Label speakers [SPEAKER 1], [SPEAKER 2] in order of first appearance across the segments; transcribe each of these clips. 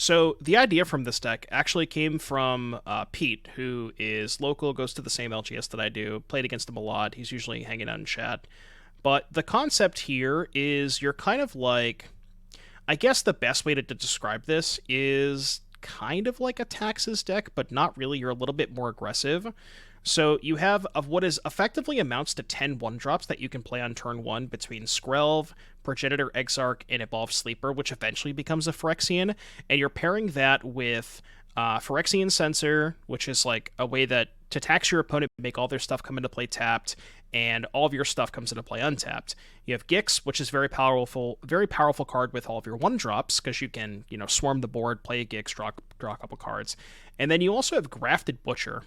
[SPEAKER 1] So the idea from this deck actually came from Pete, who is local, goes to the same LGS that I do, played against him a lot. He's usually hanging out in chat. But the concept here is you're kind of like, I guess the best way to describe this is kind of like a Taxes deck, but not really. You're a little bit more aggressive. So you have of what is effectively amounts to 10 1-drops that you can play on turn 1 between Skrelv, Progenitor Exarch, and Evolved Sleeper, which eventually becomes a Phyrexian, and you're pairing that with Phyrexian Censor, which is like a way that to tax your opponent, make all their stuff come into play tapped, and all of your stuff comes into play untapped. You have Gix, which is very powerful card with all of your 1-drops, because you can, swarm the board, play a Gix, draw a couple cards. And then you also have Grafted Butcher,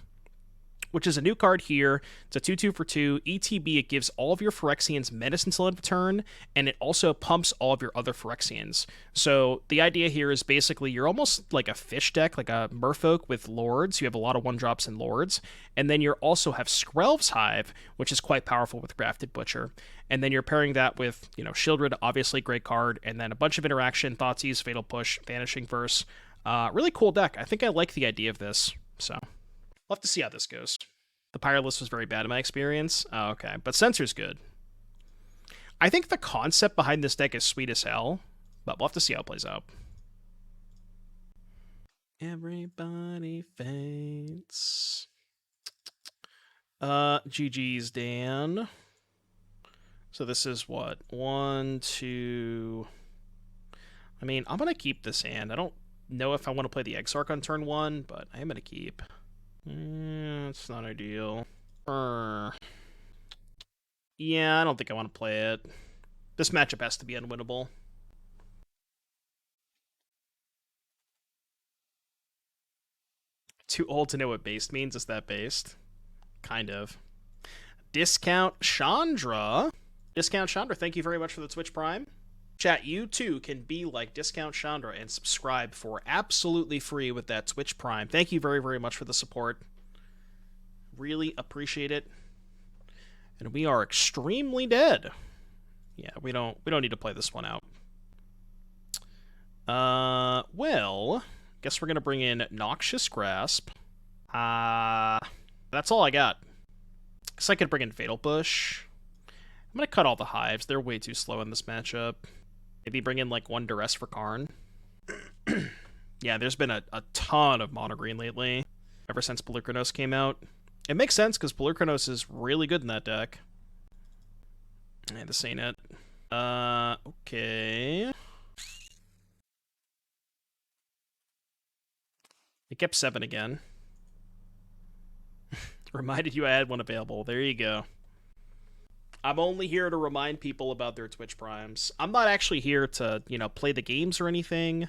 [SPEAKER 1] which is a new card here. It's a 2/2 for 2. ETB, it gives all of your Phyrexians menace until end of turn, and it also pumps all of your other Phyrexians. So the idea here is basically you're almost like a fish deck, like a Merfolk with Lords. You have a lot of 1-drops and Lords. And then you also have Skrelv's Hive, which is quite powerful with Grafted Butcher. And then you're pairing that with, Sheoldred, obviously great card, and then a bunch of interaction, Thoughtseize, Fatal Push, Vanishing Verse. Really cool deck. I think I like the idea of this, so we'll have to see how this goes. The Pyre list was very bad in my experience. Oh, okay, but Censor's good. I think the concept behind this deck is sweet as hell, but we'll have to see how it plays out. Everybody faints. GG's, Dan. So this is what? 1, 2... I mean, I'm going to keep this hand. I don't know if I want to play the Exarch on turn 1, but I am going to keep. It's not ideal. Yeah, I don't think I want to play it. This matchup has to be unwinnable. Too old to know what based means. Is that based? Kind of. Discount Chandra. Discount Chandra, thank you very much for the Twitch Prime. Chat, you too can be like Discount Chandra and subscribe for absolutely free with that Twitch Prime. Thank you very, very much for the support. Really appreciate it. And we are extremely dead. Yeah, we don't need to play this one out. Well, guess we're gonna bring in Noxious Grasp. That's all I got. Guess I could bring in Fatal Push. I'm gonna cut all the Hives. They're way too slow in this matchup. Maybe bring in like 1 Duress for Karn. Yeah, there's been a ton of mono green lately, ever since Phyrexian came out. It makes sense because Phyrexian is really good in that deck. Yeah, this ain't it. Okay. It kept 7 again. Reminded you I had one available. There you go. I'm only here to remind people about their Twitch Primes. I'm not actually here to, play the games or anything.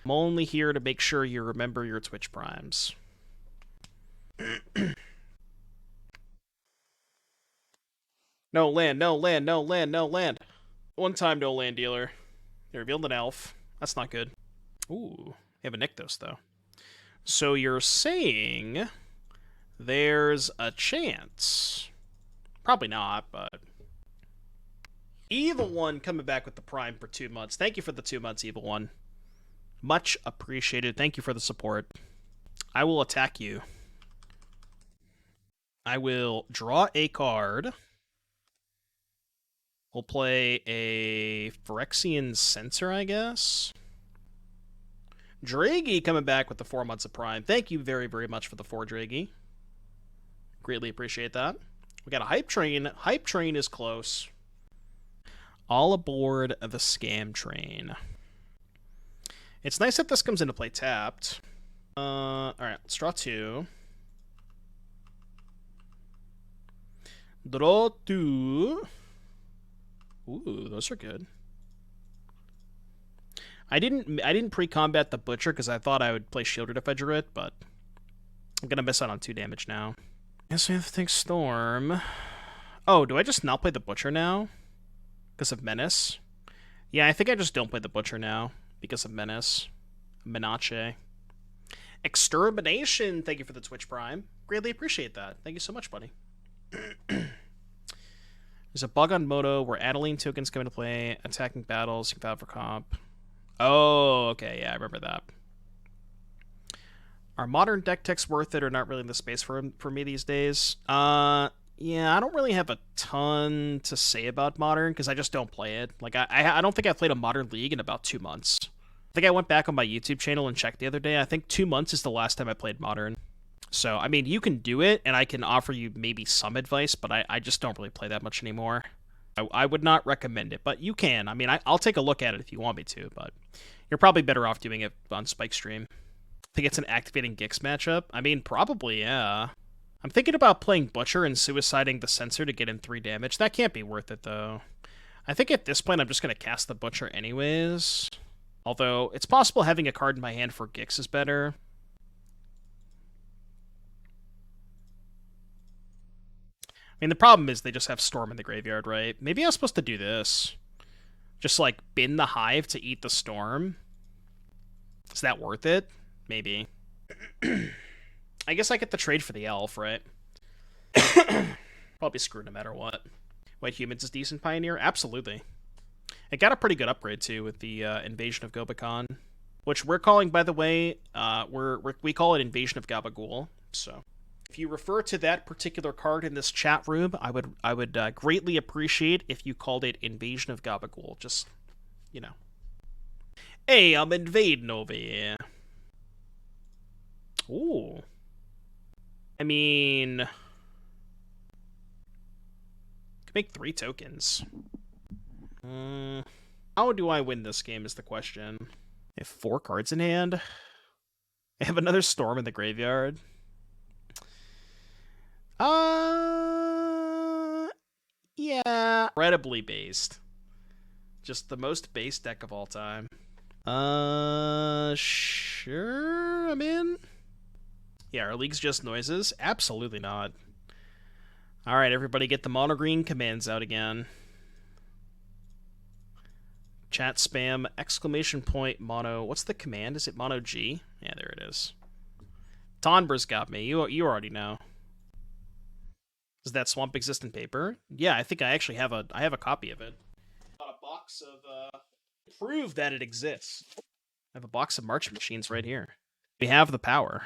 [SPEAKER 1] I'm only here to make sure you remember your Twitch Primes. No land, no land, no land, no land. One time, no land dealer. They revealed an elf. That's not good. Ooh, they have a Nykthos, though. So you're saying there's a chance. Probably not, but Evil One coming back with the Prime for 2 months. Thank you for the 2 months, Evil One. Much appreciated. Thank you for the support. I will attack you. I will draw a card. We'll play a Phyrexian Censor, I guess. Draggy coming back with the 4 months of Prime. Thank you very, very much for the 4, Draggy. Greatly appreciate that. We got a Hype Train. Hype Train is close. All aboard the Scam Train. It's nice that this comes into play tapped. Alright, let's draw 2. Draw 2. Ooh, those are good. I didn't pre-combat the Butcher because I thought I would play Sheoldred if I drew it, but I'm gonna miss out on 2 damage now. Guess we have to think Storm. Oh, do I just not play the Butcher now? Because of Menace? Yeah, I think I just don't play the Butcher now because of Menace. Menace. Extermination! Thank you for the Twitch Prime. Greatly appreciate that. Thank you so much, buddy. There's a bug on Moto where Adeline tokens come into play, attacking battles, you can battle for comp. Oh, okay, yeah, I remember that. Are modern deck techs worth it or not really in the space for me these days? Yeah, I don't really have a ton to say about Modern because I just don't play it. Like, I don't think I played a Modern League in about 2 months. I think I went back on my YouTube channel and checked the other day. I think 2 months is the last time I played Modern. So, I mean, you can do it, and I can offer you maybe some advice, but I just don't really play that much anymore. I would not recommend it, but you can. I mean, I'll take a look at it if you want me to, but you're probably better off doing it on Spike Stream. I think it's an activating Gix matchup. I mean, probably, yeah. I'm thinking about playing Butcher and suiciding the Censor to get in 3 damage. That can't be worth it, though. I think at this point I'm just going to cast the Butcher anyways. Although, it's possible having a card in my hand for Gix is better. I mean, the problem is they just have Storm in the graveyard, right? Maybe I was supposed to do this. Just, like, bin the Hive to eat the Storm. Is that worth it? Maybe. I guess I get the trade for the Elf, right? Probably screwed no matter what. White Humans is decent Pioneer? Absolutely. It got a pretty good upgrade, too, with the Invasion of Gobakhan. Which we're calling, by the way, we call it Invasion of Gabagool, so... If you refer to that particular card in this chat room, I would greatly appreciate if you called it Invasion of Gabagool. Just, you know. Hey, I'm invading over here. Ooh. I mean... Could make 3 tokens. How do I win this game is the question. I have 4 cards in hand. I have another Storm in the graveyard. Yeah, incredibly based. Just the most base deck of all time. Sure, I'm in. Yeah, our league's just noises? Absolutely not. Alright, everybody get the mono green commands out again. Chat spam, exclamation point, mono. What's the command? Is it mono G? Yeah, there it is. Tonber's got me. You already know. Does that swamp exist in paper? Yeah, I think I actually have a copy of it. Got a box of prove that it exists. I have a box of March machines right here. We have the power.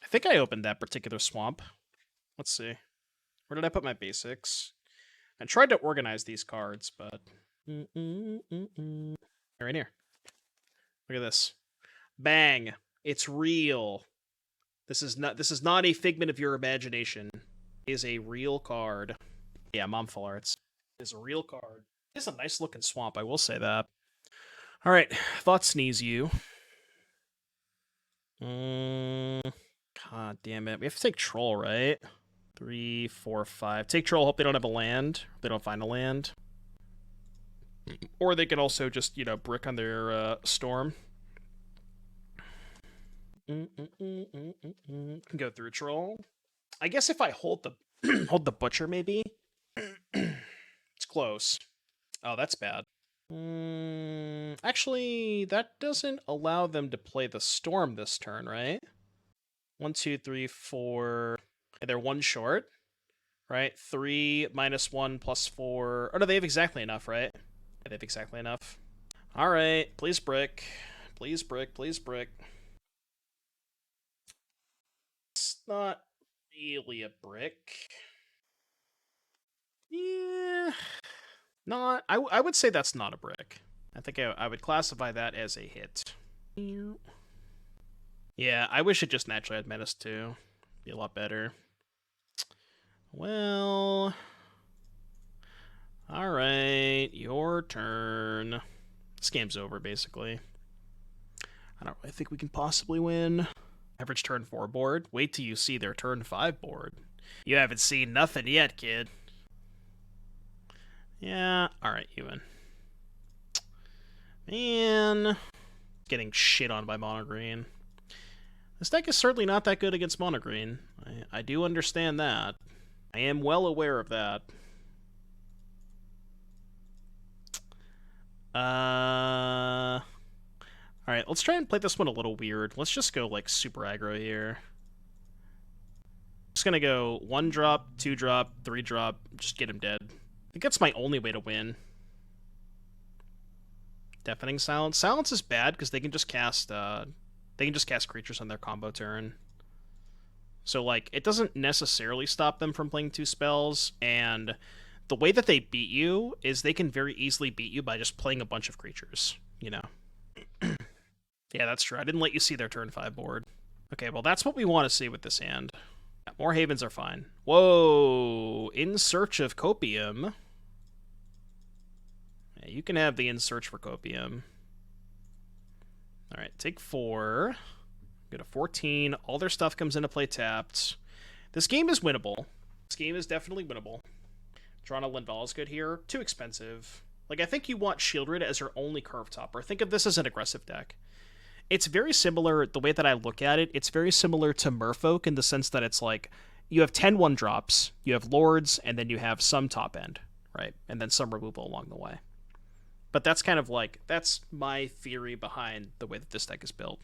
[SPEAKER 1] I think I opened that particular swamp. Let's see. Where did I put my basics? I tried to organize these cards, but right here. Look at this. Bang! It's real. This is not a figment of your imagination. It is a real card. Yeah, Momful Arts. It is a real card. It's a nice looking swamp, I will say that. Alright, Thoughtseize you. God damn it. We have to take Troll, right? 3, 4, 5. Take Troll, hope they don't have a land. Hope they don't find a land. Or they can also just, you know, brick on their Storm. Can go through Troll. I guess if I hold the hold the Butcher, maybe. It's close. Oh, that's bad. Actually, that doesn't allow them to play the Storm this turn, right? 1, 2, 3, 4. They're 1 short, right? 3 minus 1 plus 4. Oh no, they have exactly enough, right? Yeah, they have exactly enough. All right, please brick, please brick, please brick. Not really a brick. Yeah. Not. I would say that's not a brick. I think I would classify that as a hit. Yeah, I wish it just naturally had Menace too. Be a lot better. Well. Alright, your turn. This game's over, basically. I don't really think we can possibly win. Average turn 4 board. Wait till you see their turn 5 board. You haven't seen nothing yet, kid. Yeah, alright, you win. Man. Getting shit on by mono green. This deck is certainly not that good against mono green. I do understand that. I am well aware of that. Alright, let's try and play this one a little weird. Let's just go, like, super aggro here. Just gonna go 1 drop, 2 drop, 3 drop, just get him dead. I think that's my only way to win. Deafening Silence. Silence is bad because they can just cast creatures on their combo turn. So like it doesn't necessarily stop them from playing 2 spells, and the way that they beat you is they can very easily beat you by just playing a bunch of creatures, you know. Yeah, that's true. I didn't let you see their turn 5 board. Okay, well that's what we want to see with this hand. Yeah, more Havens are fine. Whoa! In Search of Copium. Yeah, you can have the In Search for Copium. Alright, take 4. Go to 14. All their stuff comes into play tapped. This game is winnable. This game is definitely winnable. Toronto Linval is good here. Too expensive. Like, I think you want Sheoldred as your only curve topper. Think of this as an aggressive deck. It's very similar, the way that I look at it, it's very similar to Merfolk in the sense that it's like, you have 10 1-drops, you have Lords, and then you have some top end, right? And then some removal along the way. But that's kind of like, that's my theory behind the way that this deck is built.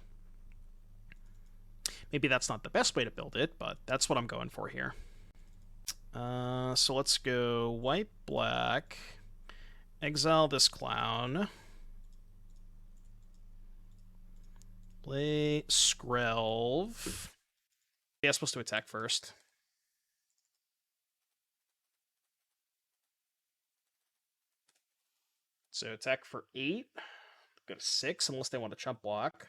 [SPEAKER 1] Maybe that's not the best way to build it, but that's what I'm going for here. So let's go white, black, exile this clown, play Skrelv. Yeah, I'm supposed to attack first. So attack for 8, go to 6 unless they want to chump block.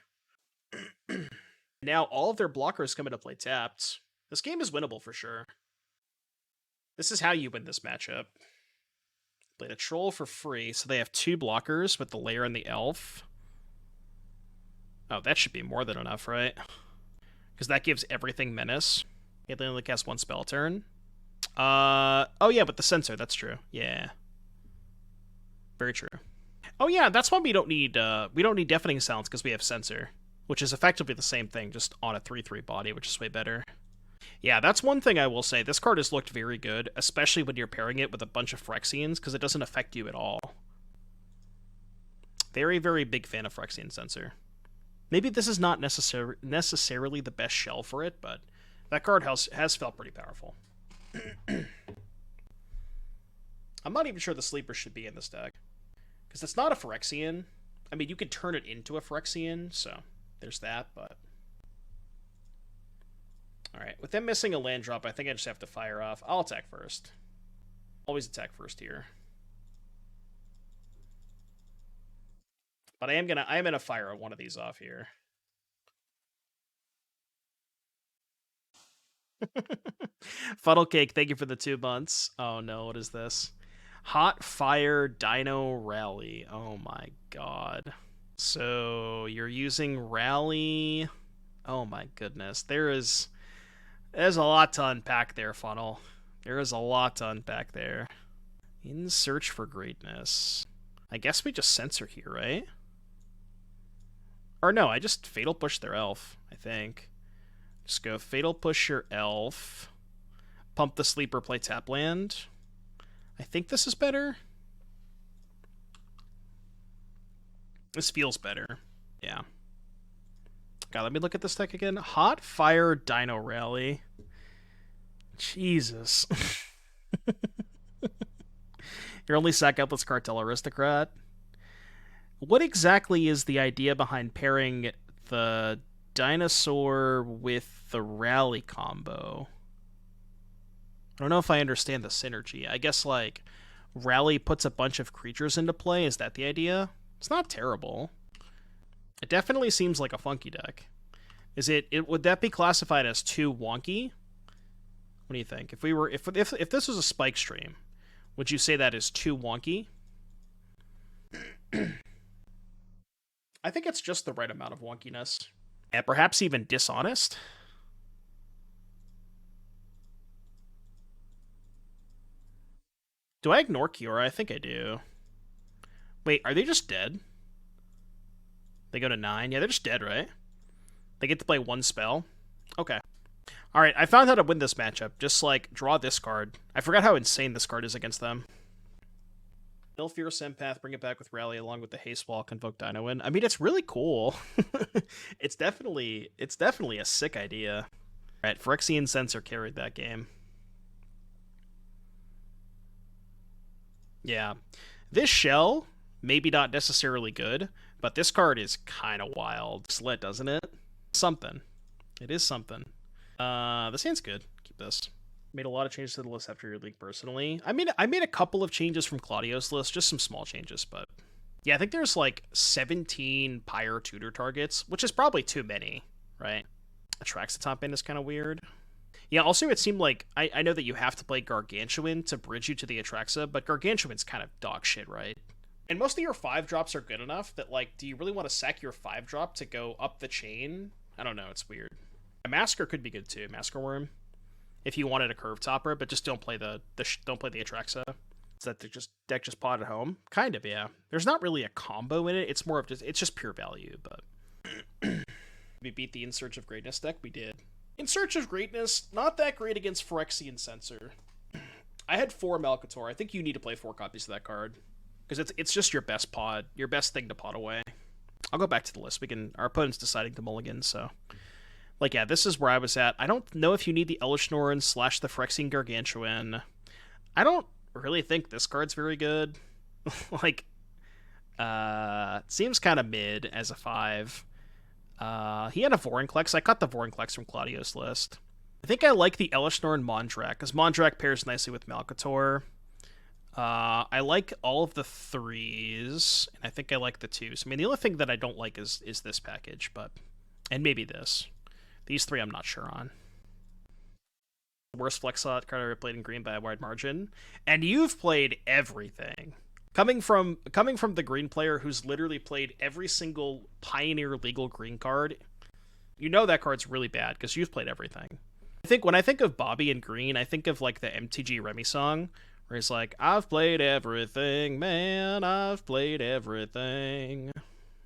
[SPEAKER 1] Now all of their blockers come into play tapped. This game is winnable for sure. This is how you win this matchup. Played a troll for free, so they have 2 blockers with the lair and the elf. Oh, that should be more than enough, right? Because that gives everything menace. Yeah, they only cast 1 spell turn. Oh yeah, but the Censor, that's true. Yeah. Very true. Oh yeah, that's why we don't need Deafening Silence, because we have Censor, which is effectively the same thing, just on a 3/3 body, which is way better. Yeah, that's one thing I will say. This card has looked very good, especially when you're pairing it with a bunch of Phyrexians, because it doesn't affect you at all. Very, very big fan of Phyrexian Censor. Maybe this is not necessarily the best shell for it, but that card has felt pretty powerful. I'm not even sure the Sleeper should be in this deck, because it's not a Phyrexian. I mean, you could turn it into a Phyrexian, so there's that, but... Alright, with them missing a land drop, I think I just have to fire off. I'll attack first. Always attack first here. But I am gonna fire one of these off here. Funnel Cake, thank you for the 2 months. Oh no, what is this? Hot Fire Dino Rally. Oh my god. So you're using Rally. Oh my goodness. There's a lot to unpack there, Funnel. There is a lot to unpack there. In Search for Greatness. I guess we just Censor here, right? Or no, I just Fatal Push their elf, I think. Just go Fatal Push your elf. Pump the Sleeper, play tap land. I think this is better. This feels better. Yeah. God, let me look at this deck again. Hot Fire Dino Rally. Jesus. Your only sack Outlet's Cartel Aristocrat. What exactly is the idea behind pairing the Dinosaur with the Rally combo? I don't know if I understand the synergy. I guess, like, Rally puts a bunch of creatures into play. Is that the idea? It's not terrible. It definitely seems like a funky deck. Would that be classified as too wonky? What do you think? If this was a Spike stream, would you say that is too wonky? I think it's just the right amount of wonkiness. And perhaps even dishonest. Do I ignore Kiora? I think I do. Wait, are they just dead? They go to 9? Yeah, they're just dead, right? They get to play 1 spell? Okay. Alright, I found how to win this matchup. Just, like, draw this card. I forgot how insane this card is against them. Kill Fierce Empath, bring it back with Rally along with the Haste Wall, Convoke Dino in. I mean, it's really cool. It's definitely a sick idea. Alright, Phyrexian Censor carried that game. Yeah. This shell maybe not necessarily good, but this card is kind of wild. Slit, doesn't it? Something. It is something. This hand's good. Keep this. Made a lot of changes to the list after your league personally. I made a couple of changes from Claudio's list, just some small changes, but yeah, I think there's like 17 Pyre tutor targets, which is probably too many, right? Attracts the top end is kind of weird. Yeah, also it seemed like, I know that you have to play Gargantuan to bridge you to the Atraxa, but Gargantuan's kind of dog shit, right? And most of your 5-drops are good enough that, like, do you really want to sack your 5-drop to go up the chain? I don't know, it's weird. A Masker could be good too, Masker Worm. If you wanted a curve topper, but just don't play the Atraxa. Is that deck just pot at home? Kind of, yeah. There's not really a combo in it. It's more of it's just pure value, but we beat the In Search of Greatness deck. We did. In Search of Greatness, not that great against Phyrexian Censor. I had 4 Malcator. I think you need to play 4 copies of that card because it's just your best pod, your best thing to pot away. I'll go back to the list. Our opponent's deciding to mulligan, so. Like, yeah, this is where I was at. I don't know if you need the Elishnorn / the Phyrexian Gargantuan. I don't really think this card's very good. Like, seems kind of mid as a 5. He had a Vorinclex. I cut the Vorinclex from Claudio's list. I think I like the Elishnorn Mondrak, because Mondrak pairs nicely with Malcator. I like all of the 3s, and I think I like the 2s. I mean, the only thing that I don't like is this package, but... And maybe this. These 3 I'm not sure on. Worst flex slot card I ever played in green by a wide margin. And you've played everything. Coming from the green player who's literally played every single Pioneer legal green card, you know that card's really bad, because you've played everything. When I think of Bobby in green, I think of like the MTG Remy song, where he's like, I've played everything, man, I've played everything.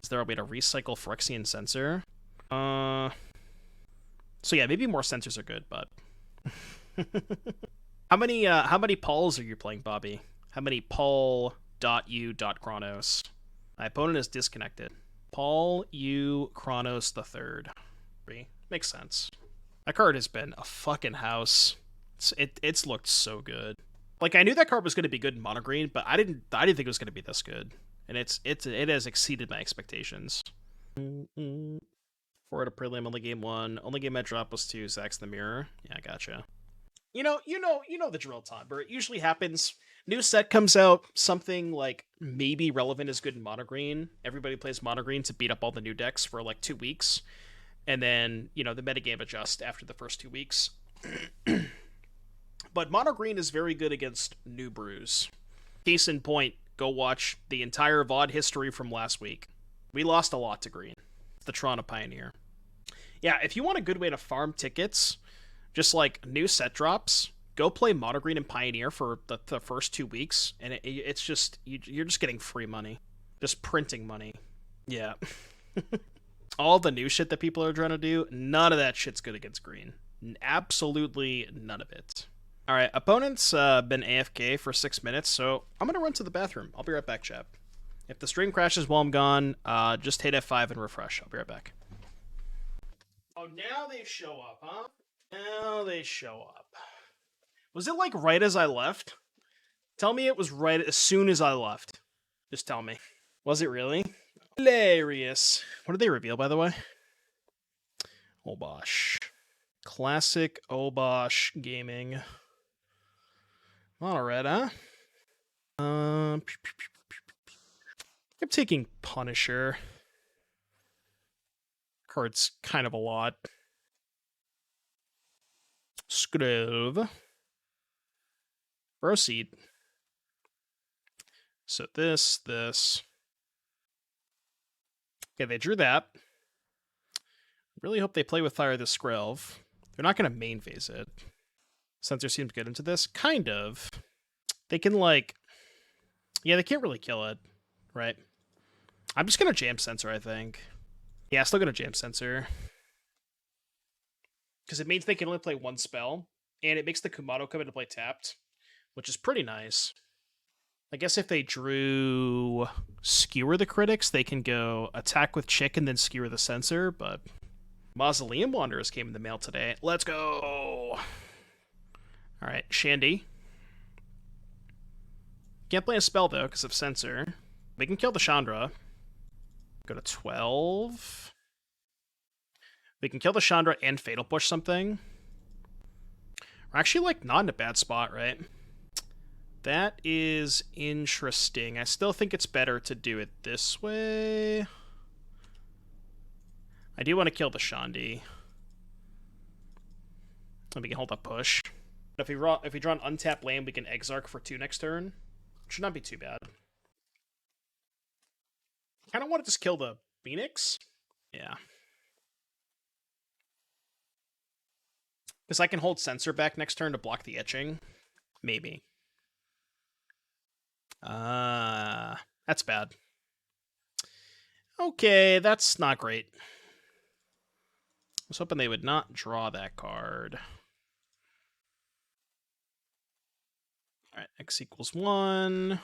[SPEAKER 1] Is there a way to recycle Phyrexian Censor? So yeah, maybe more sensors are good, but... How many Pauls are you playing, Bobby? How many Paul.U.Chronos? My opponent is disconnected. Paul U. Chronos the Third. Makes sense. That card has been a fucking house. It's looked so good. Like, I knew that card was going to be good in mono green, but I didn't think it was going to be this good. And it has exceeded my expectations. 4 at a prelim, only game 1. Only game I dropped was 2, Zax the Mirror. Yeah, gotcha. You know the drill, Todd, where it usually happens. New set comes out, something like maybe relevant is good in mono green. Everybody plays mono green to beat up all the new decks for like 2 weeks. And then, the metagame adjusts after the first 2 weeks. But mono green is very good against new brews. Case in point, go watch the entire VOD history from last week. We lost a lot to green. The Toronto Pioneer. Yeah, if you want a good way to farm tickets, just like new set drops, go play Mono Green and Pioneer for the first 2 weeks, and it's just, you're just getting free money. Just printing money. Yeah. All the new shit that people are trying to do, none of that shit's good against green. Absolutely none of it. Alright, opponent's been AFK for 6 minutes, so I'm gonna run to the bathroom. I'll be right back, chap. If the stream crashes while I'm gone, just hit F5 and refresh. I'll be right back. Oh, now they show up, huh? Now they show up. Was it like right as I left? Tell me it was right as soon as I left. Just tell me. Was it really? Hilarious. What did they reveal, by the way? Obosh. Classic Obosh Gaming. Mono red, huh? I'm taking Punisher. Card's kind of a lot. Skrelv. Proceed. So this. Okay, they drew that. Really hope they play with Fire this Skrelv. They're not going to main phase it. Censor seems good into this. Kind of. They can, like... Yeah, they can't really kill it. Right? I'm just going to jam Censor, I think. Yeah, still going to jam Censor. Because it means they can only play one spell. And it makes the Kumano come into play tapped. Which is pretty nice. I guess if they drew Skewer the Critics, they can go attack with Chick and then Skewer the Censor, but... Mausoleum Wanderers came in the mail today. Let's go! Alright, Shandy. Can't play a spell, though, because of Censor. We can kill the Chandra. Go to 12. We can kill the Chandra and Fatal Push something. We're actually, like, not in a bad spot, right? That is interesting. I still think it's better to do it this way. I do want to kill the Shandi. And we can hold up push. If we draw an untapped land, we can Exarch for 2 next turn. Should not be too bad. I kind of want to just kill the Phoenix. Yeah. Because I can hold Censor back next turn to block the etching. Maybe. That's bad. Okay, that's not great. I was hoping they would not draw that card. Alright, X equals 1.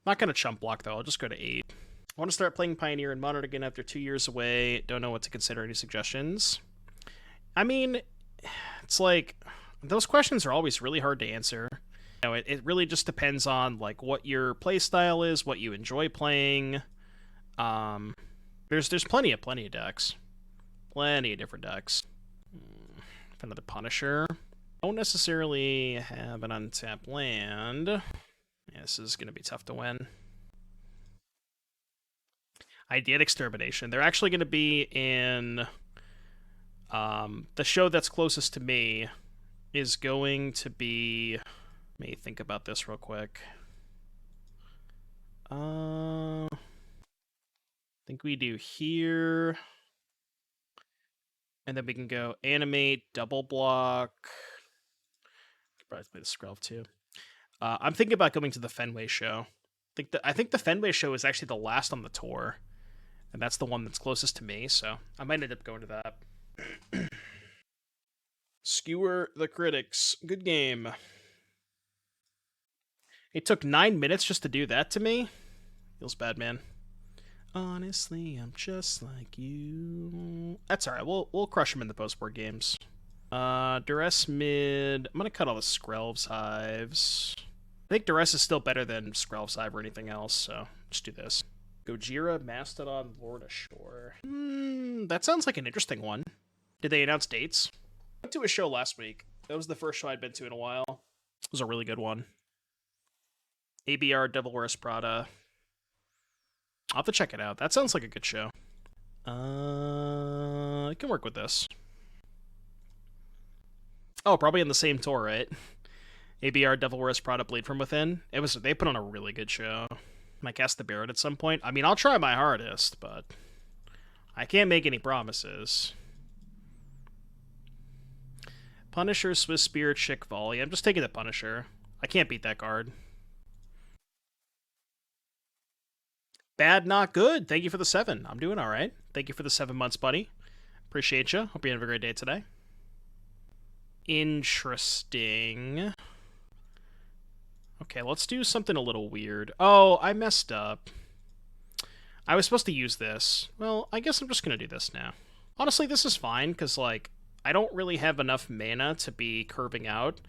[SPEAKER 1] Not going to chump block, though. I'll just go to 8. I want to start playing Pioneer and Modern again after 2 years away. Don't know what to consider. Any suggestions? I mean, it's like, those questions are always really hard to answer. You know, it really just depends on, like, what your play style is, what you enjoy playing. There's plenty of decks. Plenty of different decks. Another Punisher. Don't necessarily have an untapped land. Yeah, this is going to be tough to win. Ideate Extermination. They're actually going to be in... the show that's closest to me is going to be... Let me think about this real quick. I think we do here. And then we can go animate, double block. Could probably play the Skrelv too. I'm thinking about going to the Fenway show. I think the Fenway show is actually the last on the tour. And that's the one that's closest to me, so I might end up going to that. Skewer the critics. Good game. It took 9 minutes just to do that to me. Feels bad, man. Honestly, I'm just like you. That's alright. We'll crush him in the post-board games. Duress mid. I'm gonna cut all the Skrelv's Hives. I think Duress is still better than Skrelv's Hive or anything else, so just do this. Gojira, Mastodon, Lord Ashore. That sounds like an interesting one. Did they announce dates? I went to a show last week. That was the first show I'd been to in a while. It was a really good one. ABR, Devil Wears Prada. I'll have to check it out. That sounds like a good show. I can work with this. Oh, probably in the same tour, right? ABR, Devil Wears Prada, Blade from Within. They put on a really good show. Might cast the Barret at some point. I mean, I'll try my hardest, but I can't make any promises. Punisher, Swiss Spirit, Chick Volley. I'm just taking the Punisher. I can't beat that card. Bad, not good. Thank you for the 7. I'm doing all right. Thank you for the 7 months, buddy. Appreciate you. Hope you have a great day today. Interesting. Okay, let's do something a little weird. Oh, I messed up. I was supposed to use this. Well, I guess I'm just going to do this now. Honestly, this is fine, because, like, I don't really have enough mana to be curving out.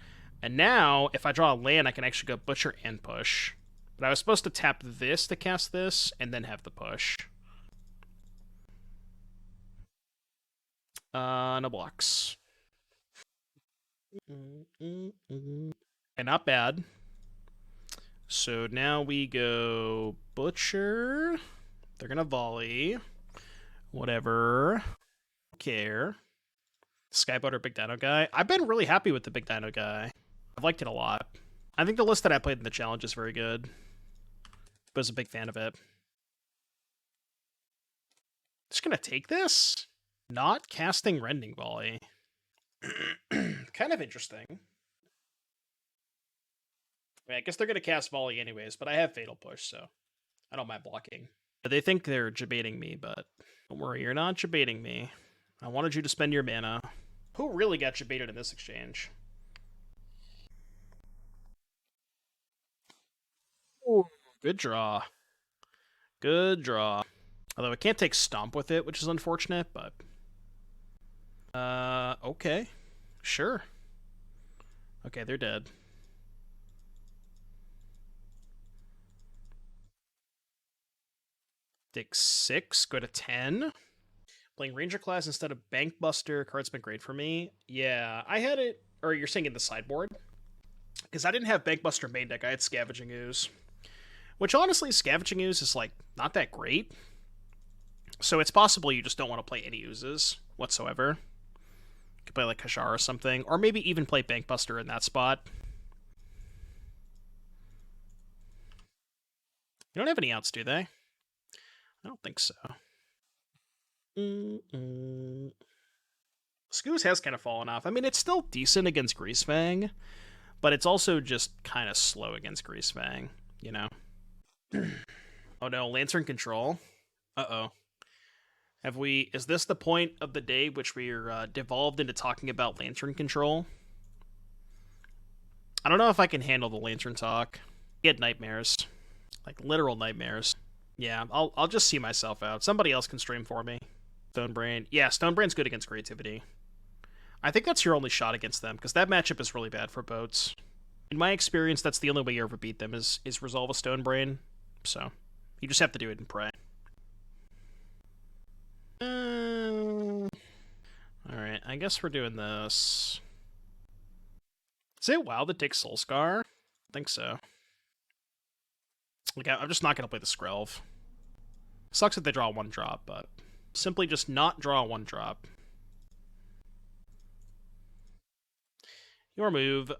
[SPEAKER 1] And now, if I draw a land, I can actually go Butcher and push. But I was supposed to tap this to cast this, and then have the push. No blocks. And not bad. So now we go Butcher. They're gonna volley. Whatever. Don't care. Skyboat or Big Dino guy. I've been really happy with the Big Dino guy. I've liked it a lot. I think the list that I played in the challenge is very good. I was a big fan of it. Just gonna take this? Not casting Rending Volley. Kind of interesting. I mean, I guess they're gonna cast Volley anyways, but I have Fatal Push, so I don't mind blocking. They think they're debating me, but don't worry, you're not debating me. I wanted you to spend your mana. Who really got debated in this exchange? Ooh, good draw. Good draw. Although I can't take Stomp with it, which is unfortunate, but... okay. Sure. Okay, they're dead. Take 6, go to 10. Playing Ranger class instead of Bankbuster, card's been great for me. Yeah, I had it, or you're saying in the sideboard? Because I didn't have Bankbuster main deck, I had Scavenging Ooze. Which honestly, Scavenging Ooze is like not that great. So it's possible you just don't want to play any oozes whatsoever. You could play like Kajar or something, or maybe even play Bankbuster in that spot. You don't have any outs, do they? I don't think so. Scooze has kind of fallen off. I mean, it's still decent against Greasefang, but it's also just kind of slow against Greasefang, you know? Oh no, Lantern Control. Uh-oh. Is this the point of the day which we're devolved into talking about Lantern Control? I don't know if I can handle the Lantern talk. I get nightmares. Like, literal nightmares. Yeah, I'll just see myself out. Somebody else can stream for me. Stonebrain. Yeah, Stonebrain's good against Creativity. I think that's your only shot against them, because that matchup is really bad for boats. In my experience, that's the only way you ever beat them, is resolve a Stonebrain. So, you just have to do it and pray. Alright, I guess we're doing this. Is it WoW that takes Soulscar? I think so. Like, I'm just not going to play the Skrelv. Sucks that they draw one drop, but simply just not draw one drop. Your move.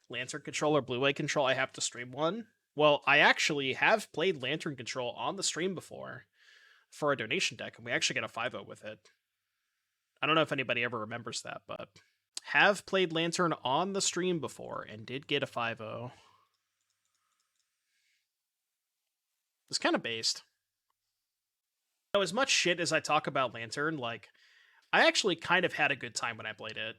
[SPEAKER 1] Lantern Control or Blue-White Control, I have to stream one. Well, I actually have played Lantern Control on the stream before for a donation deck, and we actually got a 5-0 with it. I don't know if anybody ever remembers that, but have played Lantern on the stream before and did get a 5-0. It's kind of based. You know, as much shit as I talk about Lantern, like, I actually kind of had a good time when I played it.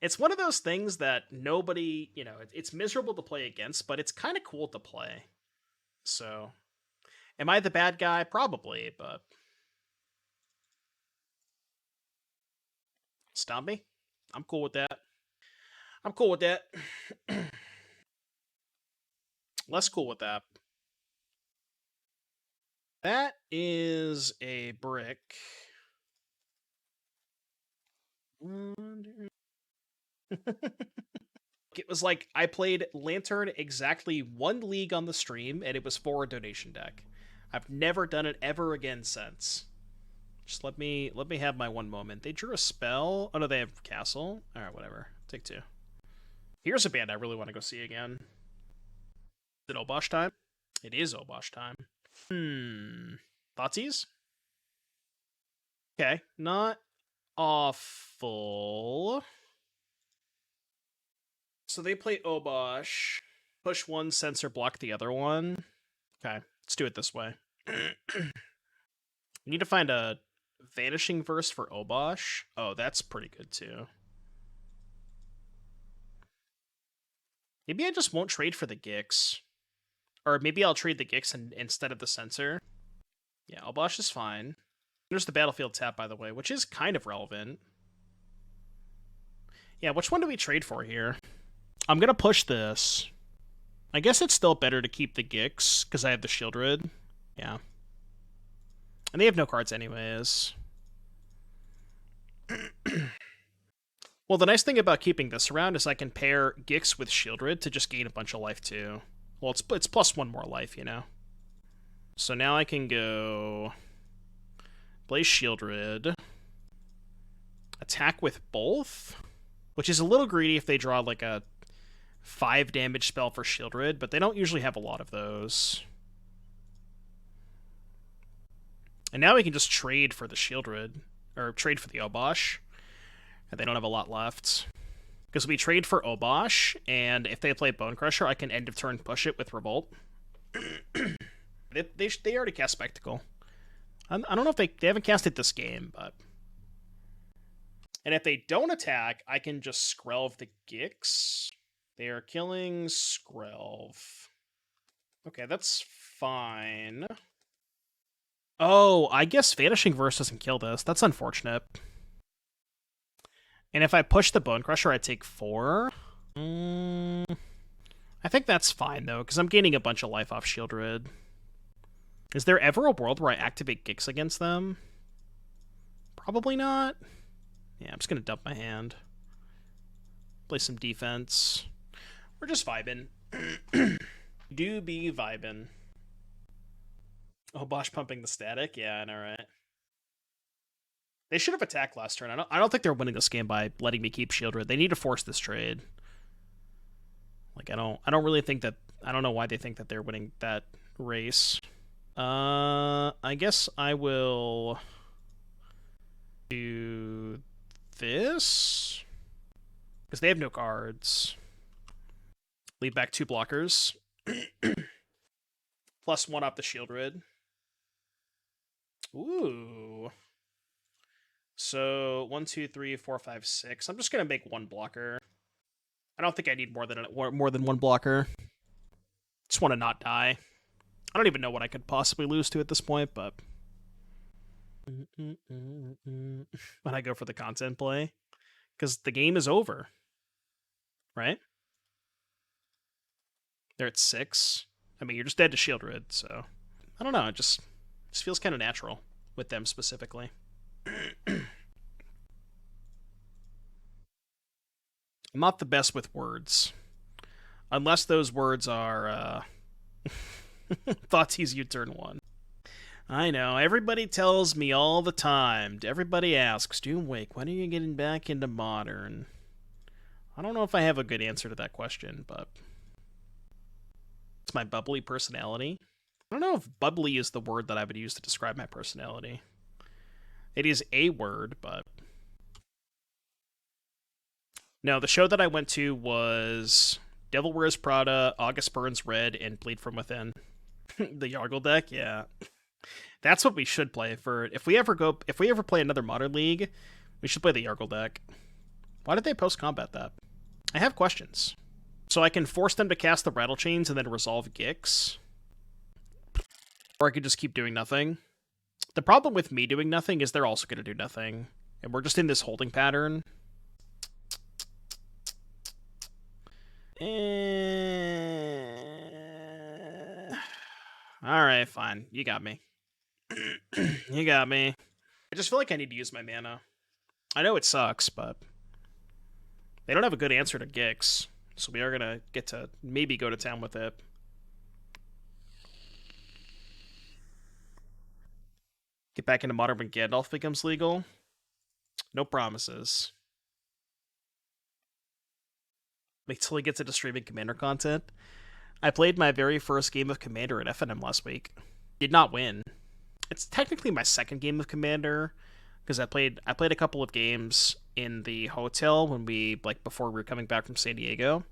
[SPEAKER 1] It's one of those things that nobody, you know, it's miserable to play against, but it's kind of cool to play. So, am I the bad guy? Probably, but... Stop me? I'm cool with that. I'm cool with that. Less cool with that. That is a brick. It was like I played Lantern exactly one league on the stream, and it was for a donation deck. I've never done it ever again since. Just let me have my one moment. They drew a spell. Oh no, they have Castle. All right, whatever. Take 2. Here's a band I really want to go see again. Is it Obosh time? It is Obosh time. Thoughtseize? Okay, not awful. So they play Obosh. Push one, censor, block the other one. Okay, let's do it this way. We need to find a Vanishing Verse for Obosh. Oh, that's pretty good too. Maybe I just won't trade for the Gix. Or maybe I'll trade the Gix instead of the Censor. Yeah, Obosh is fine. There's the Battlefield tap, by the way, which is kind of relevant. Yeah, which one do we trade for here? I'm gonna push this. I guess it's still better to keep the Gix, because I have the Sheoldred. Yeah. And they have no cards anyways. Well, the nice thing about keeping this around is I can pair Gix with Sheoldred to just gain a bunch of life too. Well, it's plus 1 more life, you know. So now I can go play Sheoldred, attack with both, which is a little greedy if they draw like a 5 damage spell for Sheoldred, but they don't usually have a lot of those. And now we can just trade for the Sheoldred, or trade for the Obosh, and they don't have a lot left. Because we trade for Obosh, and if they play Bone Crusher, I can end of turn push it with Revolt. They already cast Spectacle. I don't know if they haven't cast it this game, but... And if they don't attack, I can just Skrelv the Gix. They are killing Skrelv. Okay, that's fine. Oh, I guess Vanishing Verse doesn't kill this. That's unfortunate. And if I push the Bone Crusher, I take 4. I think that's fine, though, because I'm gaining a bunch of life off Sheoldred. Is there ever a world where I activate Gix against them? Probably not. Yeah, I'm just going to dump my hand. Play some defense. We're just vibing. Do be vibing. Oh, Bosch pumping the static? Yeah, I know, right? They should have attacked last turn. I don't think they're winning this game by letting me keep Sheoldred. They need to force this trade. Like, I don't really think that... I don't know why they think that they're winning that race. I guess I will do this. Because they have no cards. Leave back 2 blockers. Plus 1 off the Sheoldred. Ooh. So 1, 2, 3, 4, 5, 6. I'm just gonna make 1 blocker. I don't think I need more than 1 blocker. Just want to not die. I don't even know what I could possibly lose to at this point, but when I go for the content play, because the game is over, right? They're at 6. I mean, you're just dead to Sheoldred, so I don't know. It just feels kind of natural with them specifically. I'm not the best with words. Unless those words are, Thoughtseize you turn 1. I know, everybody tells me all the time. Everybody asks, Doomwake, when are you getting back into Modern? I don't know if I have a good answer to that question, but it's my bubbly personality. I don't know if bubbly is the word that I would use to describe my personality. It is a word, but... No, the show that I went to was Devil Wears Prada, August Burns Red, and Bleed From Within. The Yargle deck, yeah. That's what we should play for... If we ever play another Modern League, we should play the Yargle deck. Why did they post-combat that? I have questions. So I can force them to cast the Rattle Chains and then resolve Gix. Or I could just keep doing nothing. The problem with me doing nothing is they're also going to do nothing. And we're just in this holding pattern. Alright, fine. You got me. You got me. I just feel like I need to use my mana. I know it sucks, but they don't have a good answer to Gix, so we are going to get to maybe go to town with it. Get back into Modern when Gandalf becomes legal. No promises. Wait till he gets into streaming Commander content. I played my very first game of Commander at FNM last week. Did not win. It's technically my second game of Commander, because I played a couple of games in the hotel when before we were coming back from San Diego.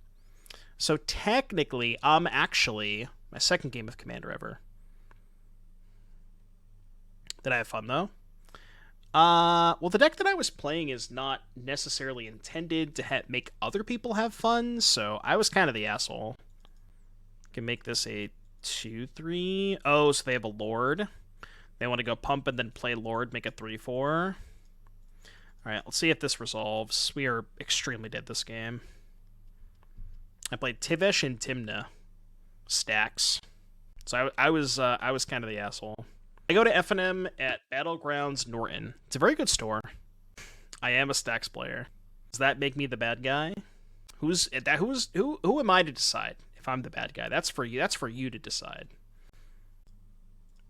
[SPEAKER 1] So technically, I'm actually my second game of Commander ever. Did I have fun though? Well, the deck that I was playing is not necessarily intended to make other people have fun, so I was kind of the asshole. Can make this a 2/3. Oh, so they have a Lord. They want to go pump and then play Lord, make a 3/4. Alright, let's see if this resolves. We are extremely dead this game. I played Tivesh and Timna stacks. So I was kind of the asshole. I go to FNM at Battlegrounds Norton. It's a very good store. I am a stacks player. Does that make me the bad guy? Who am I to decide if I'm the bad guy? That's for you. That's for you to decide.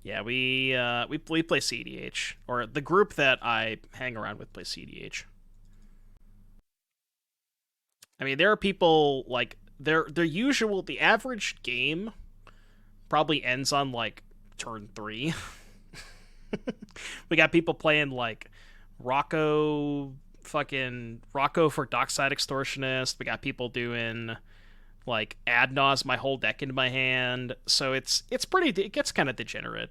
[SPEAKER 1] Yeah, we play CDH, or the group that I hang around with plays CDH. I mean, there are people like the average game probably ends on like turn 3. We got people playing like Rocco for Dockside Extortionist. We got people doing like Adnaz my whole deck into my hand. So it gets kind of degenerate.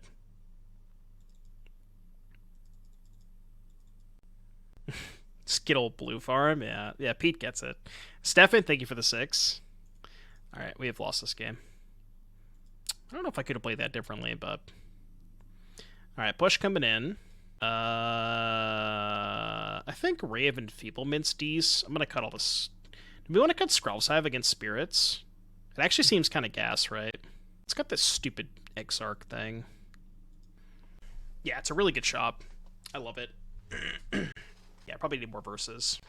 [SPEAKER 1] Skittle Blue Farm, yeah, Pete gets it. Stefan, thank you for the 6. All right, we have lost this game. I don't know if I could have played that differently, but all right, push coming in. I think Ray of Enfeeblement's Dece. I'm gonna cut all this. Do we want to cut Skrelv's Hive against Spirits? It actually seems kind of gas, right? It's got this stupid Exarch thing. Yeah, it's a really good shop. I love it. Yeah, probably need more verses.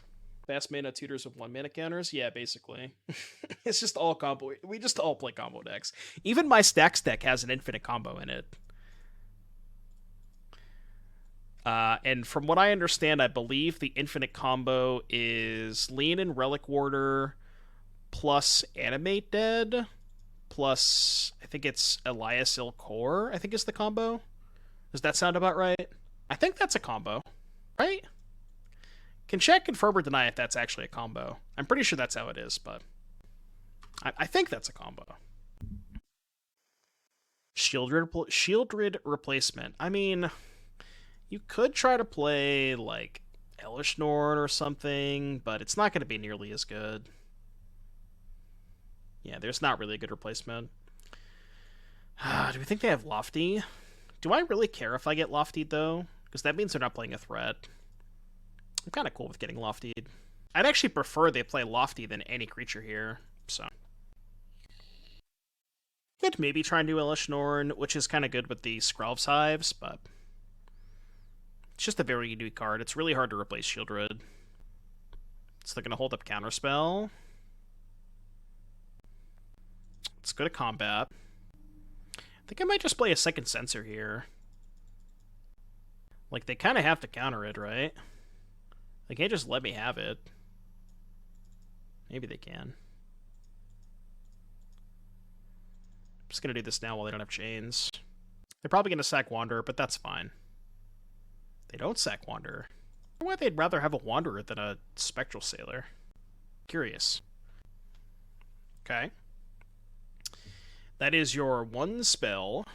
[SPEAKER 1] Fast mana tutors with 1 mana counters? Yeah, basically. It's just all combo. We just all play combo decks. Even my Stacks deck has an infinite combo in it. And from what I understand, I believe the infinite combo is Lean and Relic Warder plus Animate Dead plus, I think it's Elias Ilkor, I think is the combo. Does that sound about right? I think that's a combo, right? Can chat confirm or deny if that's actually a combo? I'm pretty sure that's how it is, but I think that's a combo. Sheoldred replacement. I mean, you could try to play, like, Elesh Norn or something, but it's not going to be nearly as good. Yeah, there's not really a good replacement. Do we think they have Lofty? Do I really care if I get Loftied, though? Because that means they're not playing a threat. I'm kind of cool with getting Loftied. I'd actually prefer they play Lofty than any creature here, so. Could maybe try and do Elesh Norn, which is kind of good with the Skrelv's Hives, but it's just a very unique card. It's really hard to replace Sheoldred. So they're going to hold up Counterspell. Let's go to combat. I think I might just play a second Censor here. Like, they kind of have to counter it, right? They can't just let me have it. Maybe they can. I'm just going to do this now while they don't have chains. They're probably going to sack Wanderer, but that's fine. They don't sack Wanderer. I wonder why they'd rather have a Wanderer than a Spectral Sailor. Curious. Okay. That is your one spell.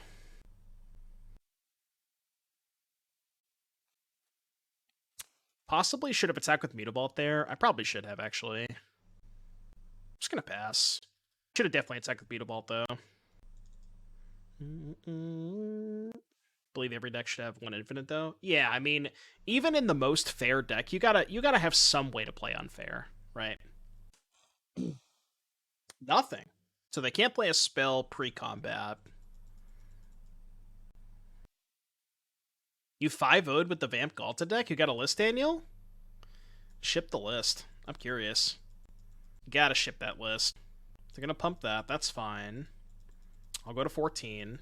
[SPEAKER 1] Possibly should have attacked with Mutavault there. I probably should have, actually. I'm just going to pass. Should have definitely attacked with Mutavault, though. Believe every deck should have one infinite, though. Yeah, I mean, even in the most fair deck, you gotta have some way to play unfair, right? Nothing. So they can't play a spell pre-combat. You 5-0'd with the Vamp Galta deck? You got a list, Daniel? Ship the list. I'm curious. You gotta ship that list. They're gonna pump that. That's fine. I'll go to 14.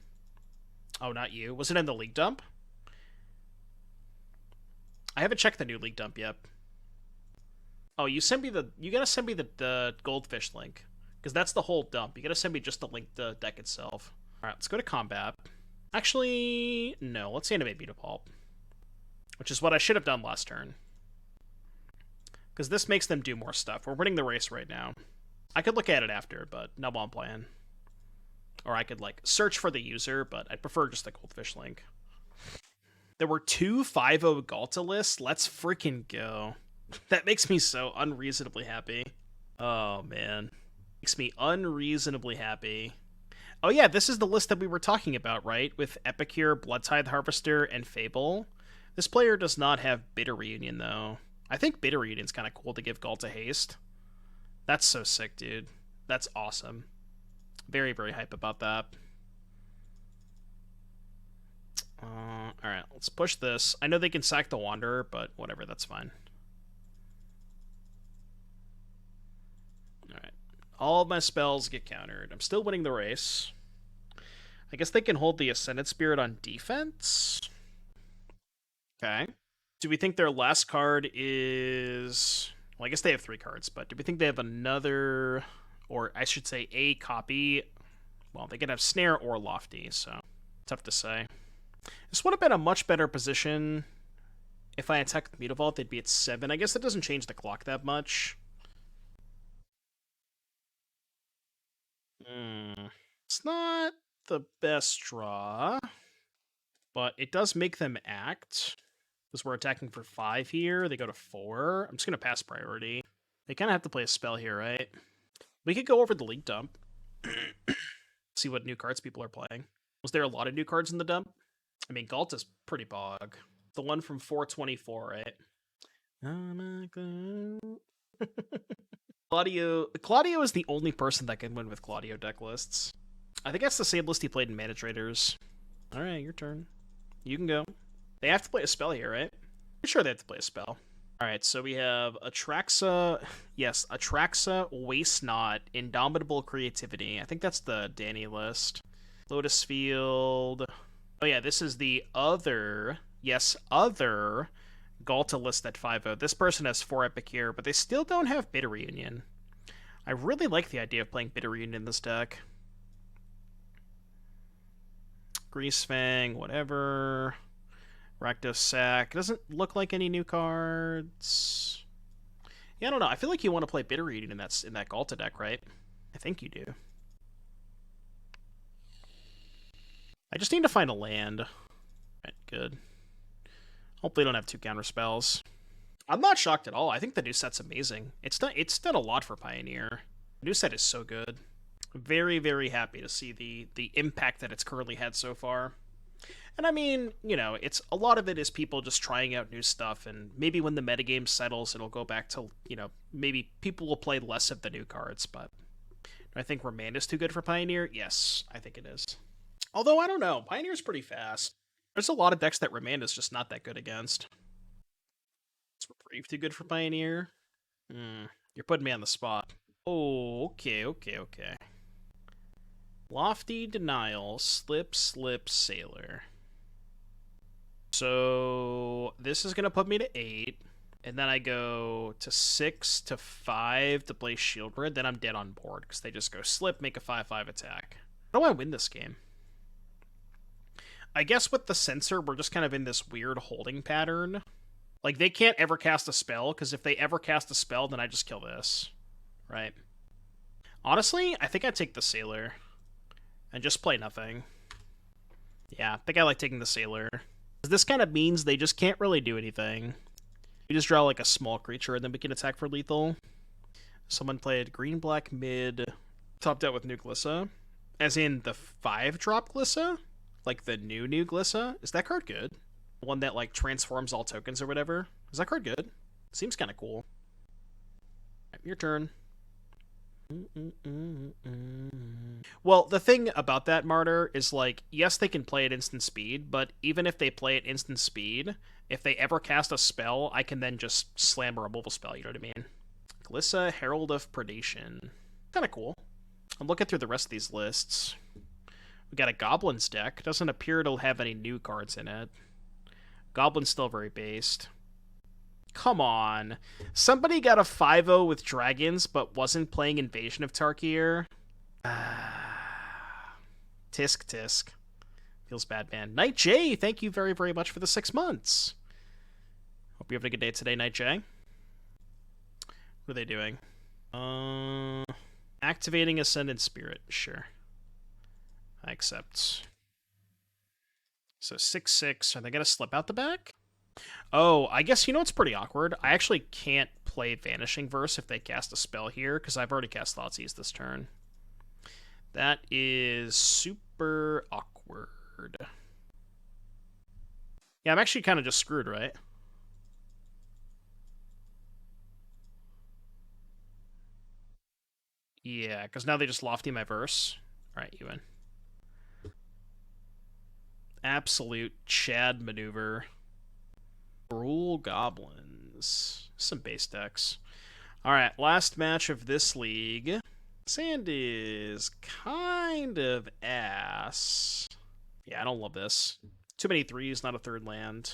[SPEAKER 1] Oh, not you. Was it in the league dump? I haven't checked the new league dump yet. Oh, you gotta send me the goldfish link. Because that's the whole dump. You gotta send me just the link to the deck itself. Alright, let's go to combat. Actually, no. Let's animate Mutavault. Which is what I should have done last turn. Because this makes them do more stuff. We're winning the race right now. I could look at it after, but not while I'm playing. Or I could, like, search for the user, but I'd prefer just the goldfish link. There were 2 5-0 Galta lists. Let's freaking go. That makes me so unreasonably happy. Oh, man. Makes me unreasonably happy. Oh yeah, this is the list that we were talking about, right? With Epicure, Bloodtithe Harvester, and Fable. This player does not have Bitter Reunion, though. I think Bitter Reunion's kind of cool to give Galta haste. That's so sick, dude. That's awesome. Very, very hype about that. Alright, let's push this. I know they can sack the Wanderer, but whatever, that's fine. Alright. All of my spells get countered. I'm still winning the race. I guess they can hold the Ascendant Spirit on defense? Okay. Do we think their last card is... Well, I guess they have 3 cards, but do we think they have another... Or I should say a copy? Well, they can have Snare or Lofty, so... Tough to say. This would have been a much better position if I attacked Mutavault. They'd be at 7. I guess that doesn't change the clock that much. It's not the best draw, but it does make them act. Because we're attacking for 5 here. They go to 4. I'm just going to pass priority. They kind of have to play a spell here, right? We could go over the league dump. See what new cards people are playing. Was there a lot of new cards in the dump? I mean, Galta's pretty bog. The one from 424, right? Claudio is the only person that can win with Claudio deck lists. I think that's the same list he played in Mana Traders. Alright, your turn. You can go. They have to play a spell here, right? I'm sure they have to play a spell. Alright, so we have Atraxa. Yes, Atraxa, Waste Not, Indomitable Creativity. I think that's the Danny list. Lotus Field. Oh yeah, this is the other. Yes, other Galta list at 5-0. This person has 4 Epic here, but they still don't have Bitter Reunion. I really like the idea of playing Bitter Reunion in this deck. Greasefang, whatever. Rakdos Sack. Doesn't look like any new cards. Yeah, I don't know. I feel like you want to play Bitter Reunion in that Galta deck, right? I think you do. I just need to find a land. Right, good. Hopefully, don't have 2 counter spells. I'm not shocked at all. I think the new set's amazing. It's done a lot for Pioneer. The new set is so good. Very, very happy to see the impact that it's currently had so far. And I mean, you know, it's a lot of it is people just trying out new stuff, and maybe when the metagame settles, it'll go back to, you know, maybe people will play less of the new cards, but do I think Remand is too good for Pioneer? Yes, I think it is. Although, I don't know. Pioneer's pretty fast. There's a lot of decks that Remand is just not that good against. Is Reprieve too good for Pioneer? You're putting me on the spot. Oh, okay. Lofty Denial, Slip, Sailor. So this is going to put me to 8, and then I go to 6 to 5 to play Sheoldred, then I'm dead on board, because they just go Slip, make a 5-5 attack. How do I win this game? I guess with the Censor, we're just kind of in this weird holding pattern. Like, they can't ever cast a spell, because if they ever cast a spell, then I just kill this. Right? Honestly, I think I'd take the Sailor. And just play nothing. Yeah, I think I like taking the Sailor. This kind of means they just can't really do anything. We just draw like a small creature and then we can attack for lethal. Someone played green-black mid, topped out with new Glissa. As in the 5-drop Glissa? Like the new Glissa? Is that card good? The one that like transforms all tokens or whatever? Is that card good? Seems kind of cool. Right, your turn. Well, the thing about that, Martyr, is like, yes, they can play at instant speed, but even if they play at instant speed, if they ever cast a spell, I can then just slam a removal spell, you know what I mean? Glissa, Herald of Predation. Kind of cool. I'm looking through the rest of these lists. We got a Goblins deck. Doesn't appear to have any new cards in it. Goblin's still very based. Come on. Somebody got a 5-0 with dragons, but wasn't playing Invasion of Tarkir. Tisk. Feels bad, man. Night J, thank you very, very much for the 6 months. Hope you're having a good day today, Night J. What are they doing? Activating Ascendant Spirit. Sure. I accept. So 6/6. Are they going to slip out the back? Oh, I guess you know what's pretty awkward? I actually can't play Vanishing Verse if they cast a spell here, because I've already cast Thoughtseize this turn. That is super awkward. Yeah, I'm actually kind of just screwed, right? Yeah, because now they just Lofty my Verse. Alright, you win. Absolute Chad maneuver. Rule Goblins. Some base decks. Alright, last match of this league. Sand is kind of ass. Yeah, I don't love this. Too many 3s, not a 3rd land.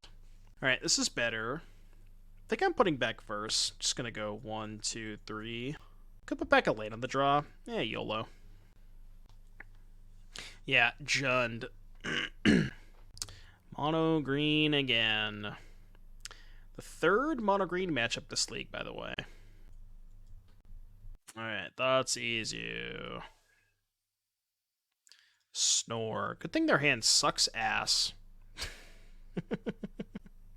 [SPEAKER 1] Alright, this is better. I think I'm putting back Verse. Just gonna go 1, 2, 3. Could put back a land on the draw. Yeah, YOLO. Yeah, Jund. Mono green again. The 3rd mono green matchup this league, by the way. Alright, Thoughtseize you. Snore. Good thing their hand sucks ass.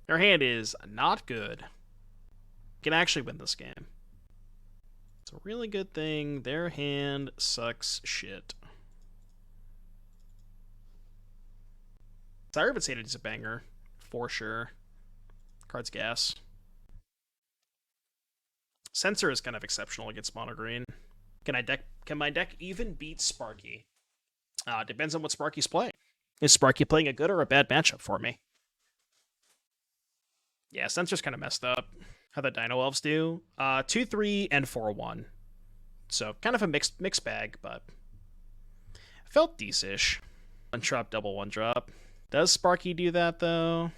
[SPEAKER 1] Their hand is not good. Can actually win this game. It's a really good thing. Their hand sucks shit. Siren Sated is a banger. For sure. Card's gas. Censor is kind of exceptional against mono green. Can my deck even beat Sparky? Depends on what Sparky's playing. Is Sparky playing a good or a bad matchup for me? Yeah, Censor's kind of messed up. How the Dino Elves do? 2-3 and 4-1. So kind of a mixed bag, but felt decentish. One drop, double one drop. Does Sparky do that though?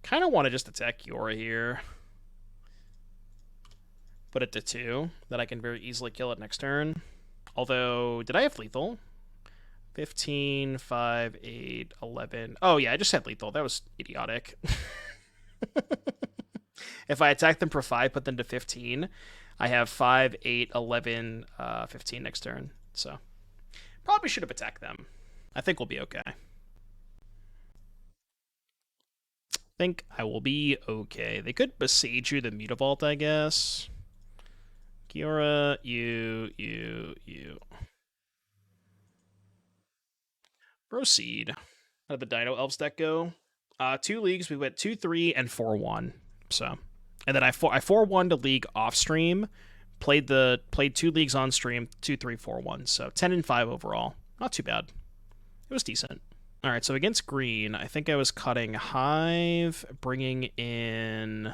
[SPEAKER 1] Kind of want to just attack Kiora here. Put it to 2. That I can very easily kill it next turn. Although, did I have lethal? 15, 5, 8, 11. Oh yeah, I just had lethal. That was idiotic. If I attack them for 5, put them to 15, I have 5, 8, 11, 15 next turn. So, probably should have attacked them. I think we'll be okay. Think I will be okay. They could besiege you the Mutavault, I guess. Kiora, you. Proceed. How did the Dino Elves deck go? 2 leagues, we went 2-3 and 4-1. So, and then I 4-1 to league off stream. Played 2 leagues on stream, 2-3, 4-1. So 10 and 5 overall. Not too bad. It was decent. All right, so against green, I think I was cutting Hive, bringing in...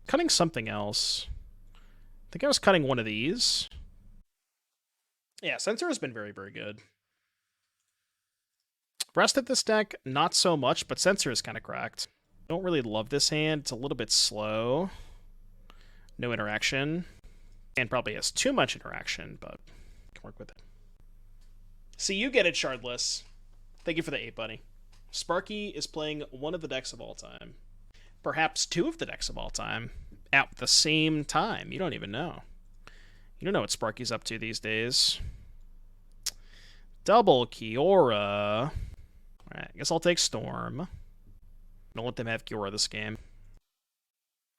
[SPEAKER 1] Cutting something else. I think I was cutting one of these. Yeah, Censor has been very, very good. Rest of this deck, not so much, but Censor is kind of cracked. Don't really love this hand. It's a little bit slow. No interaction. And probably has too much interaction, but can work with it. See, you get it, Shardless. Thank you for the 8, buddy. Sparky is playing one of the decks of all time. Perhaps 2 of the decks of all time. At the same time. You don't even know. You don't know what Sparky's up to these days. Double Kiora. Alright, I guess I'll take Storm. Don't let them have Kiora this game.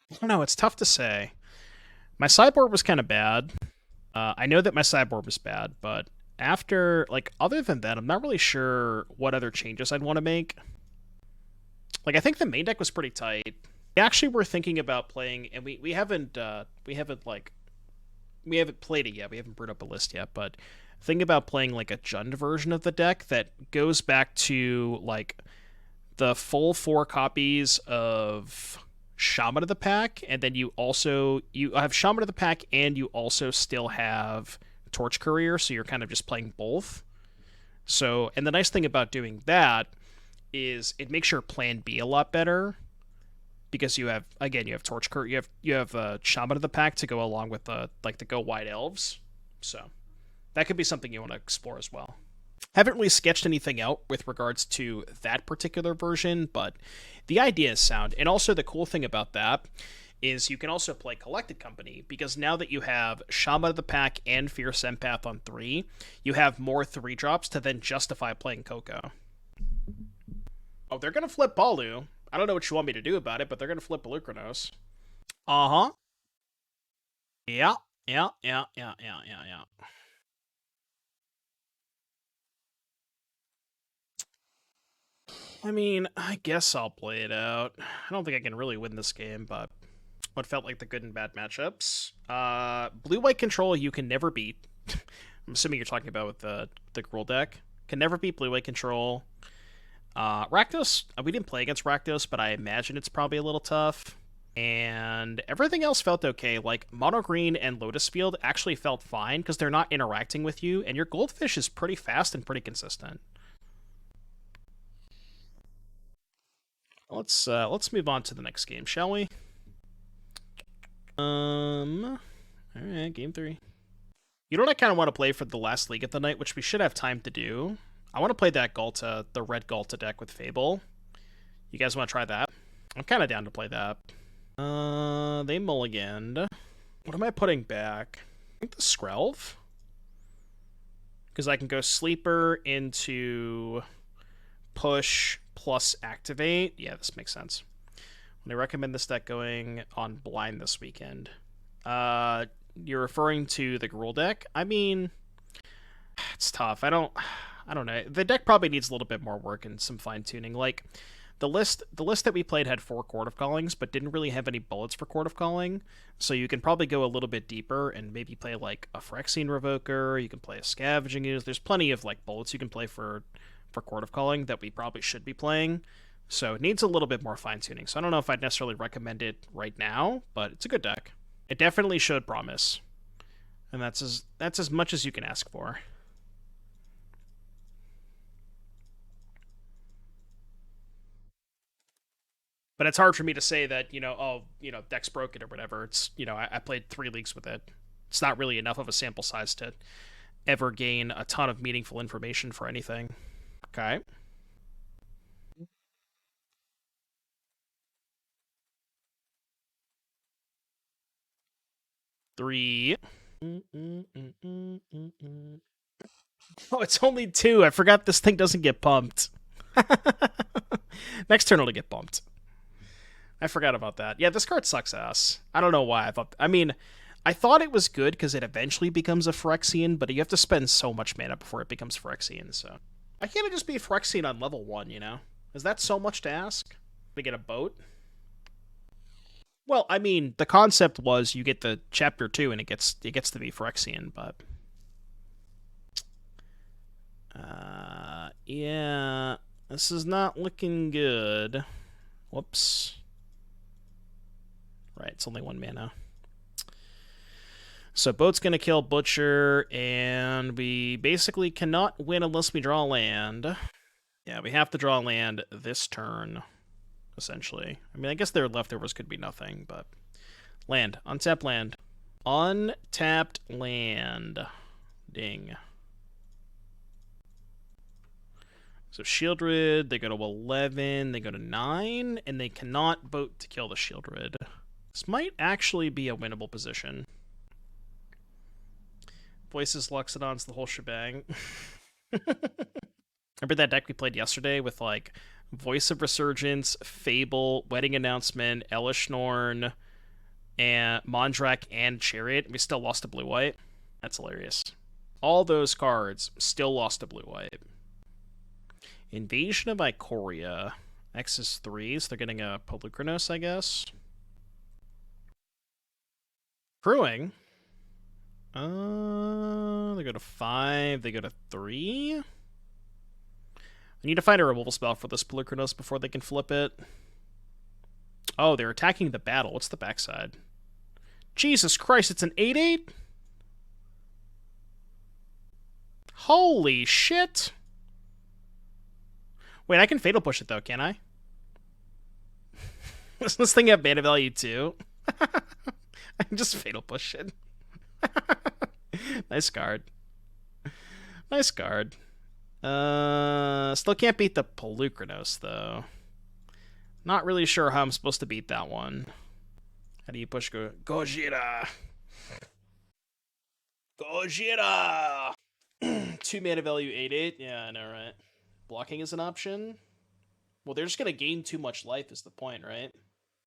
[SPEAKER 1] I don't know, it's tough to say. My sideboard was kind of bad. I know that my sideboard was bad, but after, like, other than that, I'm not really sure what other changes I'd want to make. Like, I think the main deck was pretty tight. We actually were thinking about playing, and we haven't played it yet. We haven't brewed up a list yet, but thinking about playing, like, a Jund version of the deck that goes back to, like, the full 4 copies of Shaman of the Pack, and then you have Shaman of the Pack, and you also still have Torch Courier, so you're kind of just playing both. So, and the nice thing about doing that is it makes your plan B a lot better, because you have Torch Courier, you have Shaman of the Pack to go along with the Go White Elves. So that could be something you want to explore as well. Haven't really sketched anything out with regards to that particular version, but the idea is sound. And also the cool thing about that is you can also play Collected Company, because now that you have Shaman of the Pack and Fierce Empath on 3, you have more 3-drops to then justify playing Coco. Oh, they're going to flip Balu. I don't know what you want me to do about it, but they're going to flip Balukranos. Uh-huh. Yeah. I mean, I guess I'll play it out. I don't think I can really win this game, but what felt like the good and bad matchups. Blue-white control you can never beat. I'm assuming you're talking about with the Gruul deck. Can never beat blue-white control. Rakdos, we didn't play against Rakdos, but I imagine it's probably a little tough. And everything else felt okay. Like, Mono Green and Lotus Field actually felt fine, because they're not interacting with you, and your Goldfish is pretty fast and pretty consistent. Let's move on to the next game, shall we? Alright, game 3. You know what I kind of want to play for the last league of the night, which we should have time to do? I want to play that Galta, the red Galta deck with Fable. You guys want to try that? I'm kind of down to play that. They mulliganed. What am I putting back? I think the Skrelv? Because I can go Sleeper into Push plus Activate. Yeah, this makes sense. I recommend this deck going on blind this weekend. You're referring to the Gruul deck? I mean, it's tough. I don't know. The deck probably needs a little bit more work and some fine-tuning. Like, the list that we played had 4 Court of Callings, but didn't really have any bullets for Court of Calling. So you can probably go a little bit deeper and maybe play like a Phyrexian Revoker. You can play a Scavenging Ooze. There's plenty of like bullets you can play for Court of Calling that we probably should be playing. So it needs a little bit more fine tuning. So I don't know if I'd necessarily recommend it right now, but it's a good deck. It definitely showed promise, and that's as much as you can ask for. But it's hard for me to say that, deck's broken or whatever. It's, I played 3 leagues with it. It's not really enough of a sample size to ever gain a ton of meaningful information for anything. Okay. Three. Oh, it's only 2. I forgot this thing doesn't get pumped. Next turn it'll get bumped. I forgot about that. Yeah, this card sucks ass. I don't know why. I thought it was good because it eventually becomes a Phyrexian, but you have to spend so much mana before it becomes Phyrexian, so. Why can't it just be Phyrexian on level 1, Is that so much to ask? To get a boat? Well, I mean, the concept was you get the chapter 2 and it gets to be Phyrexian, but yeah, this is not looking good. Whoops. Right, it's only 1 mana. So boat's gonna kill Butcher, and we basically cannot win unless we draw land. Yeah, we have to draw land this turn, essentially. I mean, I guess their leftovers could be nothing, but... Land. Untapped land. Untapped land. Ding. So Sheoldred, they go to 11, they go to 9, and they cannot vote to kill the Sheoldred. This might actually be a winnable position. Voices, Luxodons, the whole shebang. Remember that deck we played yesterday with, like, Voice of Resurgence, Fable, Wedding Announcement, Elishnorn, and Mondrak, and Chariot, and we still lost to blue-white? That's hilarious. All those cards still lost to blue-white. Invasion of Ikoria. X is 3, so they're getting a Polukranos, I guess. Crewing. They go to 5, they go to 3. I need to find a removal spell for this Polukranos before they can flip it. Oh, they're attacking the battle. What's the backside? Jesus Christ, it's an 8/8? Holy shit! Wait, I can Fatal Push it, though, can't I? Does this thing have mana value, too? I can just Fatal Push it. Nice card. Nice card. Still can't beat the Polukranos, though. Not really sure how I'm supposed to beat that one. How do you push Gojira? Gojira! 2 mana value, 8/8? Yeah, I know, right? Blocking is an option? Well, they're just gonna gain too much life is the point, right?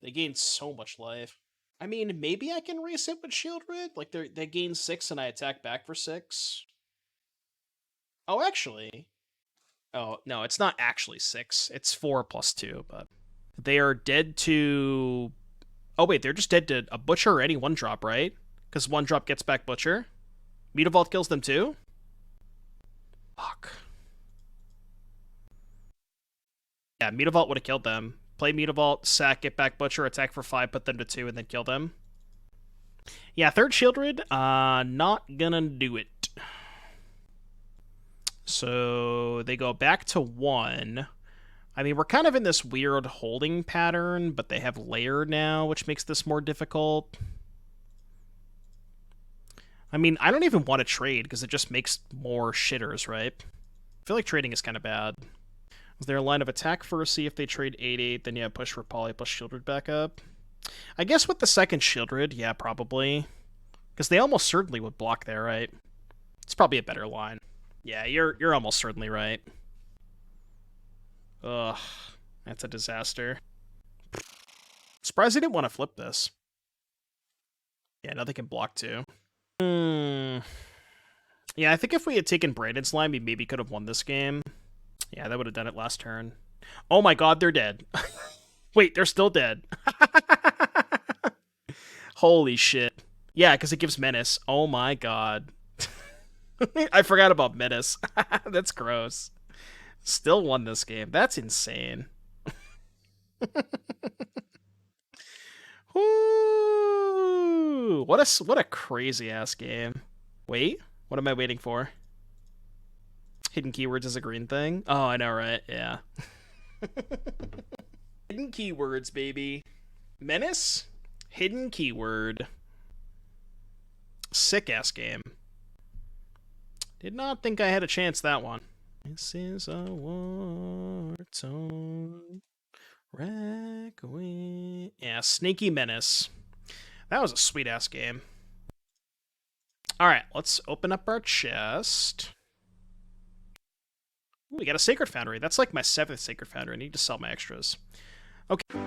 [SPEAKER 1] They gain so much life. I mean, maybe I can race it with Sheoldred? Like, they gain 6 and I attack back for 6? Oh, actually... Oh, no, it's not actually 6. It's 4 plus 2, but... They are dead to... Oh, wait, they're just dead to a Butcher or any 1-drop, right? Because 1-drop gets back Butcher? Mutavault kills them too? Fuck. Yeah, Mutavault would have killed them. Play Mutavault, sack, get back Butcher, attack for 5, put them to 2, and then kill them. Yeah, 3rd Sheoldred, not gonna do it. So they go back to 1. I mean, we're kind of in this weird holding pattern, but they have Lair now, which makes this more difficult. I mean, I don't even want to trade, because it just makes more shitters, right? I feel like trading is kind of bad. Is there a line of attack first? See if they trade 8/8, then yeah, push for Poly plus Sheoldred back up. I guess with the second Sheoldred, yeah, probably. Because they almost certainly would block there, right? It's probably a better line. Yeah, you're almost certainly right. Ugh, that's a disaster. Surprised they didn't want to flip this. Yeah, now they can block too. Yeah, I think if we had taken Brandon's line, we maybe could have won this game. Yeah, that would have done it last turn. Oh my god, they're dead. Wait, they're still dead. Holy shit. Yeah, because it gives Menace. Oh my god. I forgot about Menace. That's gross. Still won this game. That's insane. Woo! What a crazy ass game. Wait, what am I waiting for? Hidden keywords is a green thing? Oh, I know, right? Yeah. Hidden keywords, baby. Menace? Hidden keyword. Sick ass game. Did not think I had a chance that one. This is a war zone. Requiem. Yeah, Sneaky Menace. That was a sweet ass game. Alright, let's open up our chest. Ooh, we got a Sacred Foundry. That's like my 7th Sacred Foundry. I need to sell my extras. Okay.